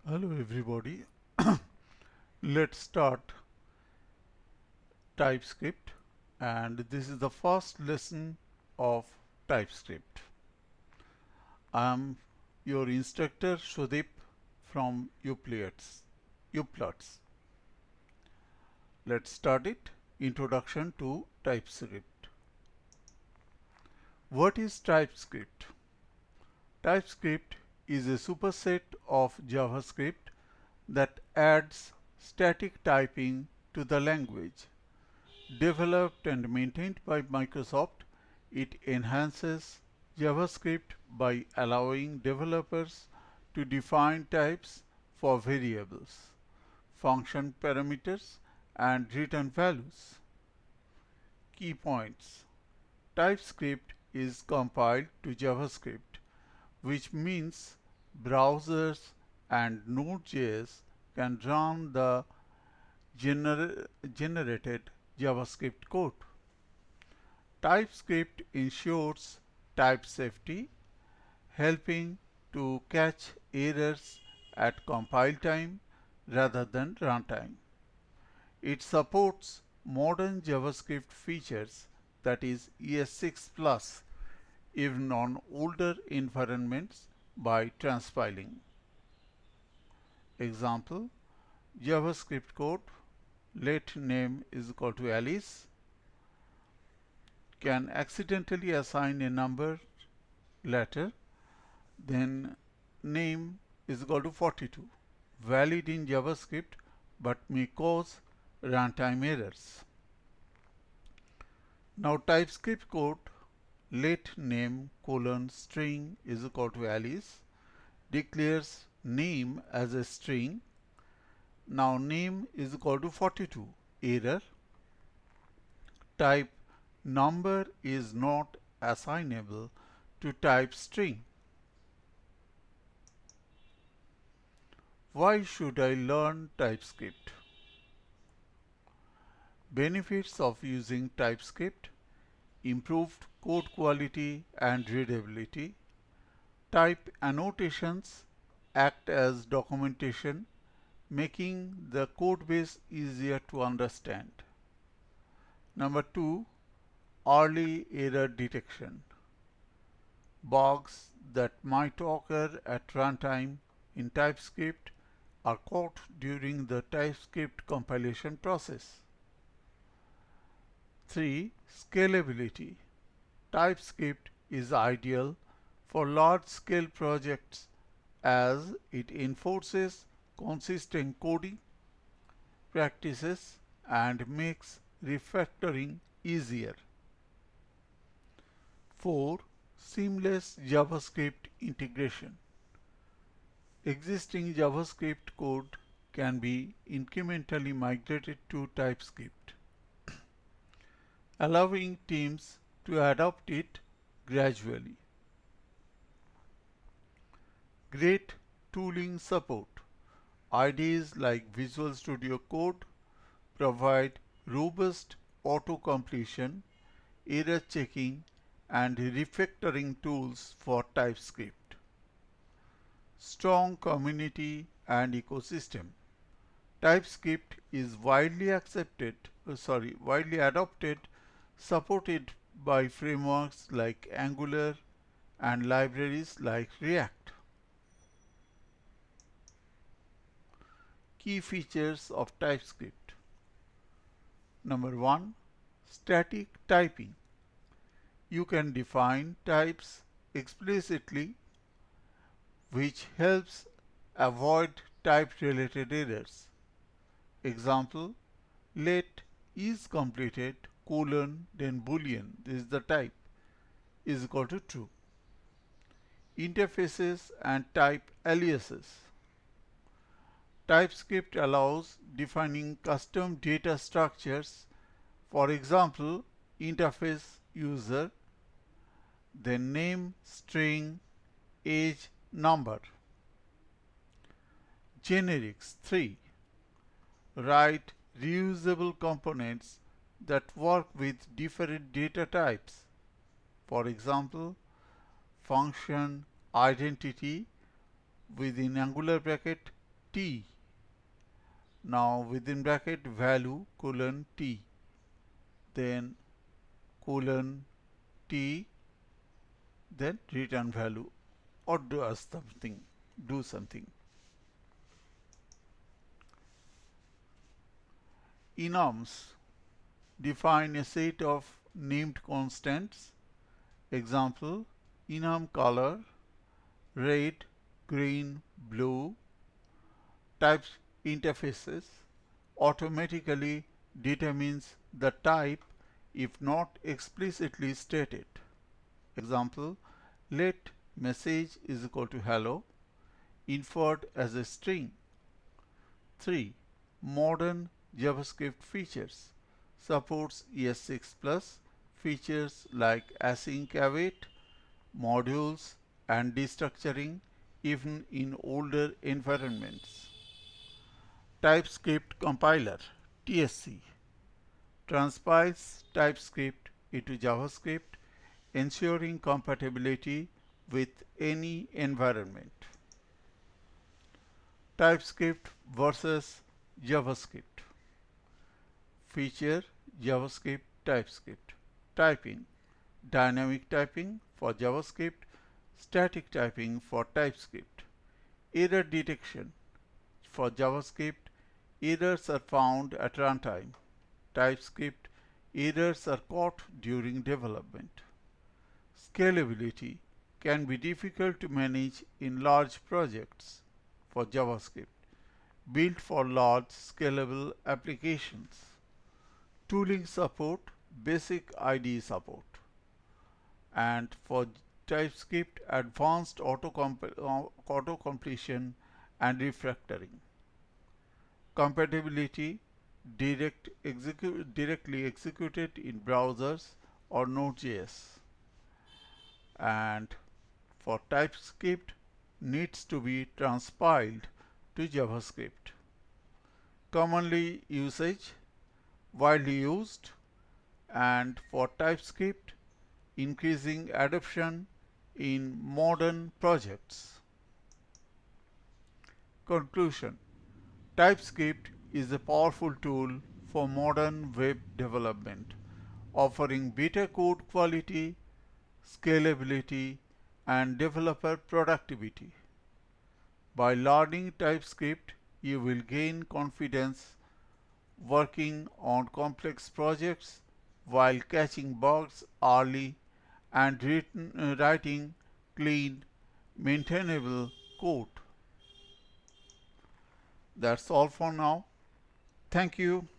Hello everybody. Let's start TypeScript, and this is the first lesson of TypeScript. I am your instructor Shudip from Uplatz. Let's start it. Introduction to TypeScript. What is TypeScript? TypeScript is a superset of JavaScript that adds static typing to the language. Developed and maintained by Microsoft, it enhances JavaScript by allowing developers to define types for variables, function parameters, and return values. Key points. TypeScript is compiled to JavaScript, which means browsers and Node.js can run the generated JavaScript code. TypeScript ensures type safety, helping to catch errors at compile time rather than runtime. It supports modern JavaScript features, that is ES6 Plus, even on older environments by transpiling. Example: JavaScript code, let name is equal to Alice, can accidentally assign a number letter, then name is equal to 42, valid in JavaScript but may cause runtime errors. Now TypeScript code, let name colon string is equal to Alice, declares name as a string. Now name is equal to 42, error. Type number is not assignable to type string. Why should I learn TypeScript? Benefits of using TypeScript: improved code quality and readability. Type annotations act as documentation, making the codebase easier to understand. Number 2, early error detection. Bugs that might occur at runtime in TypeScript are caught during the TypeScript compilation process. 3. Scalability. TypeScript is ideal for large-scale projects as it enforces consistent coding practices and makes refactoring easier. 4. Seamless JavaScript integration. Existing JavaScript code can be incrementally migrated to TypeScript, allowing teams to adopt it gradually. Great tooling support. IDEs like Visual Studio Code provide robust auto-completion, error checking, and refactoring tools for TypeScript. Strong community and ecosystem. TypeScript is widely adopted, supported by frameworks like Angular and libraries like React. Key features of TypeScript. Number 1, static typing. You can define types explicitly, which helps avoid type-related errors. Example: let is completed colon then boolean, this is the type, is equal to true. Interfaces and type aliases. TypeScript allows defining custom data structures, for example, interface user, then name, string, age, number. Generics. 3. Write reusable components that work with different data types. For example, function identity within angular bracket t. Now within bracket value colon t, then colon t, then return value or do something. Enums define a set of named constants. Example, enum color red, green, blue. Types interfaces automatically determines the type if not explicitly stated. Example, let message is equal to hello inferred as a string. 3. Modern JavaScript features supports ES6 Plus features like async await, modules, and destructuring even in older environments. TypeScript compiler TSC transpiles TypeScript into JavaScript, ensuring compatibility with any environment. TypeScript versus JavaScript. Feature JavaScript, TypeScript. Typing. Dynamic typing for JavaScript, static typing for TypeScript. Error detection. For JavaScript, errors are found at runtime. TypeScript, errors are caught during development. Scalability can be difficult to manage in large projects. For JavaScript, built for large scalable applications. Tooling support, basic IDE support. And for TypeScript, advanced auto-completion and refactoring. Compatibility, directly executed in browsers or Node.js. And for TypeScript, needs to be transpiled to JavaScript. Commonly usage, widely used, and for TypeScript, increasing adoption in modern projects. Conclusion: TypeScript is a powerful tool for modern web development, offering better code quality, scalability, and developer productivity. By learning TypeScript, you will gain confidence working on complex projects while catching bugs early and writing clean, maintainable code. That's all for now. Thank you.